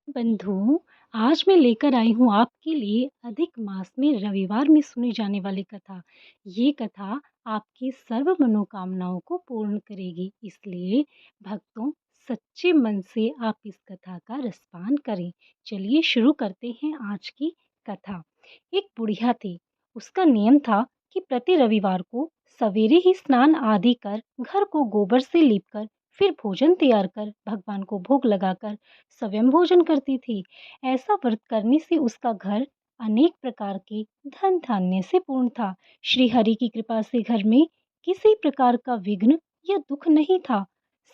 बंधु, आज मैं लेकर आई हूँ आपके लिए अधिक मास में रविवार में सुनी जाने वाली कथा। ये कथा आपकी सर्व मनोकामनाओं को पूर्ण करेगी, इसलिए भक्तों सच्चे मन से आप इस कथा का रसपान करें। चलिए शुरू करते हैं आज की कथा। एक बुढ़िया थी। उसका नियम था कि प्रति रविवार को सवेरे ही स्नान आदि कर घर को गोबर से लीपकर फिर भोजन तैयार कर भगवान को भोग लगाकर स्वयं भोजन करती थी। ऐसा व्रत करने से उसका घर अनेक प्रकार के धन धान्य से पूर्ण था। श्री हरि की कृपा से घर में किसी प्रकार का विघ्न या दुख नहीं था।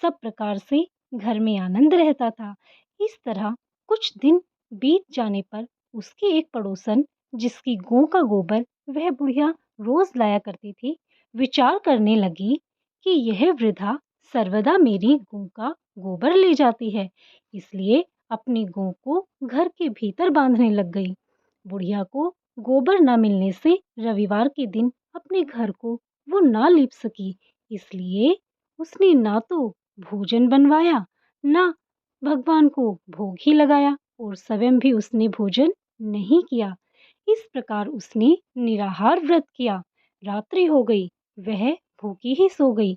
सब प्रकार से घर में आनंद रहता था। इस तरह कुछ दिन बीत जाने पर उसकी एक पड़ोसन, जिसकी गौ का गोबर वह बुढ़िया रोज लाया करती थी, विचार करने लगी कि यह वृद्धा सर्वदा मेरी गौ का गोबर ले जाती है, इसलिए अपनी गौ को घर के भीतर बांधने लग गई। बुढ़िया को गोबर न मिलने से रविवार के दिन अपने घर को वो ना लीप सकी, इसलिए उसने ना तो भोजन बनवाया, ना भगवान को भोग ही लगाया और स्वयं भी उसने भोजन नहीं किया। इस प्रकार उसने निराहार व्रत किया। रात्रि हो गई, वह भूखी ही सो गई।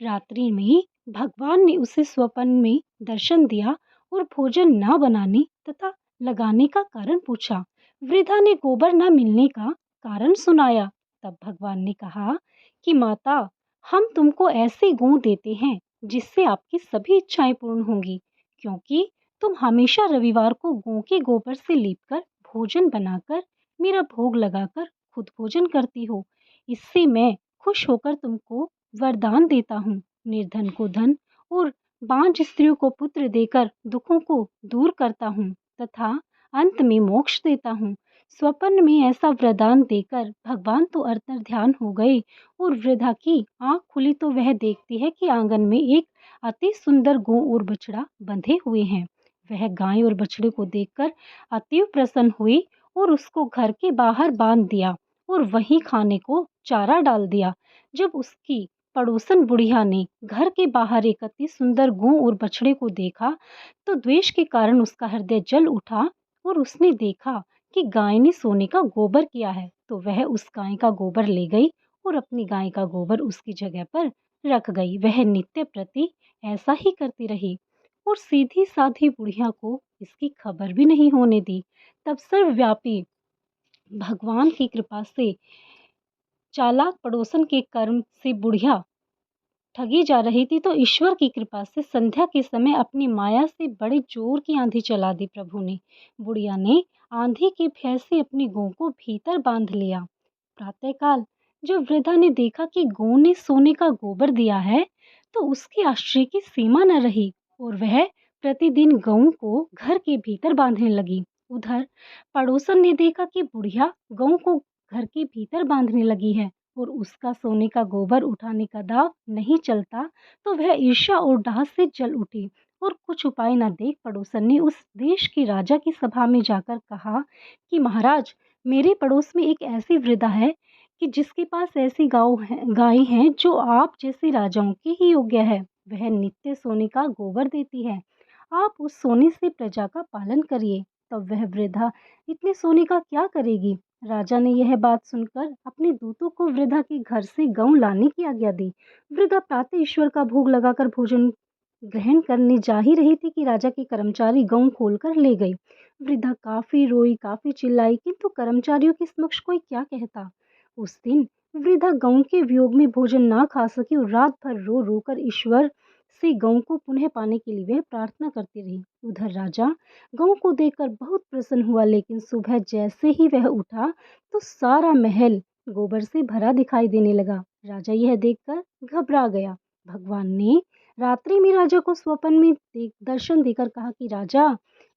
रात्रि में भगवान ने उसे स्वप्न में दर्शन दिया और भोजन न बनाने तथा लगाने का कारण पूछा। वृद्धा ने गोबर न मिलने का कारण सुनाया। तब भगवान ने कहा कि माता, हम तुमको ऐसी गौ देते हैं जिससे आपकी सभी इच्छाएं पूर्ण होंगी, क्योंकि तुम हमेशा रविवार को गौ के गोबर से लीपकर भोजन बनाकर मेरा भोग लगाकर खुद भोजन करती हो। इससे मैं खुश होकर तुमको वरदान देता हूँ। निर्धन को धन और बांझ स्त्रियों को पुत्र देकर दुखों को दूर करता हूँ तथा अंत में मोक्ष देता हूँ। स्वप्न में ऐसा वरदान देकर भगवान तो अंतर्ध्यान हो गए और वृद्धा की आंख खुली तो वह देखती है कि आंगन में एक अति सुंदर गौ और बछड़ा बंधे हुए हैं। वह गाय और बछड़े को देखकर अति प्रसन्न हुई और उसको घर के बाहर बांध दिया और वहीं खाने को चारा डाल दिया। जब उसकी पड़ोसन बुढ़िया ने घर के बाहर एक अति सुंदर गौ और बछड़े को देखा तो द्वेष के कारण उसका हृदय जल उठा और उसने देखा कि गाय ने सोने का गोबर किया है, तो वह उस गाय का गोबर ले गई और अपनी गाय का गोबर उसकी जगह पर रख गई। वह नित्य प्रति ऐसा ही करती रही और सीधी साधी बुढ़िया को इसकी खबर भी नहीं होने दी। तब सर्वव्यापी भगवान की कृपा से चालाक पड़ोसन के कर्म से बुढ़िया ठगी जा रही थी, तो ईश्वर की कृपा से संध्या के समय अपनी माया से बड़े जोर की आंधी चला दी प्रभु ने। बुढ़िया ने आंधी के भय से अपनी गौ को भीतर बांध लिया। प्रातःकाल जब वृद्धा ने देखा कि गौ ने सोने का गोबर दिया है, तो उसके आश्चर्य की सीमा न रही और वह प्रतिदिन गौ को घर के भीतर बांधने लगी। उधर पड़ोसन ने देखा कि बुढ़िया गौ को घर के भीतर बांधने लगी है और उसका सोने का गोबर उठाने का दाव नहीं चलता, तो वह ईर्ष्या और डाह से जल उठी और कुछ उपाय न देख पड़ोसन ने उस देश के राजा की सभा में जाकर कहा कि महाराज, मेरे पड़ोस में एक ऐसी वृद्धा है कि जिसके पास ऐसी गाय हैं जो आप जैसे राजाओं के ही योग्य है। वह नित्य सोने का गोबर देती है। आप उस सोने से प्रजा का पालन करिए। तब वह वृद्धा इतने सोने का क्या करेगी? राजा ने यह बात सुनकर अपने दूतों को वृद्धा के घर से गऊ लाने की आज्ञा दी। वृद्धा प्रातः ईश्वर का भोग लगाकर भोजन ग्रहण करने जा ही रही थी कि राजा के कर्मचारी गऊ खोलकर ले गई। वृद्धा काफी रोई, काफी चिल्लाई, किंतु कर्मचारियों के समक्ष कोई क्या कहता। उस दिन वृद्धा गऊ के वियोग में भोजन ना खा सकी और रात भर रो रो कर ईश्वर से गऊ को पुनः पाने के लिए वह प्रार्थना करती रही। उधर राजा गऊ को देखकर बहुत प्रसन्न हुआ, लेकिन सुबह जैसे ही वह उठा तो सारा महल गोबर से भरा दिखाई देने लगा। राजा यह देखकर घबरा गया। भगवान ने रात्रि में राजा को स्वप्न में दर्शन देकर कहा कि राजा,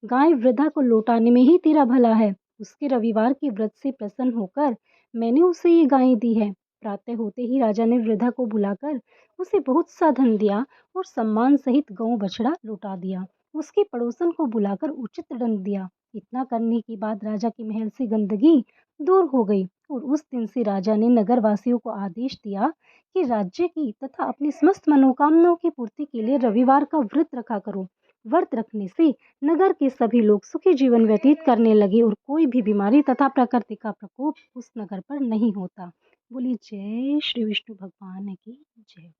गाय वृद्धा को लौटाने में ही तेरा भला है। उसके रविवार के व्रत से प्रसन्न होकर मैंने उसे ये गाय दी है। प्रातः होते ही राजा ने वृद्धा को बुलाकर उसे बहुत सा धन दिया और सम्मान सहित गौ बछड़ा लौटा दिया। उसके पड़ोसन को बुलाकर उचित दंड दिया। इतना करने के बाद राजा के महल से गंदगी दूर हो गई और उस दिन से राजा ने नगर वासियों को आदेश दिया कि राज्य की तथा अपनी समस्त मनोकामनाओं की पूर्ति के लिए रविवार का व्रत रखा करो। व्रत रखने से नगर के सभी लोग सुखी जीवन व्यतीत करने लगे और कोई भी बीमारी तथा प्रकृति का प्रकोप उस नगर पर नहीं होता। बोलिए जय श्री विष्णु भगवान की जय।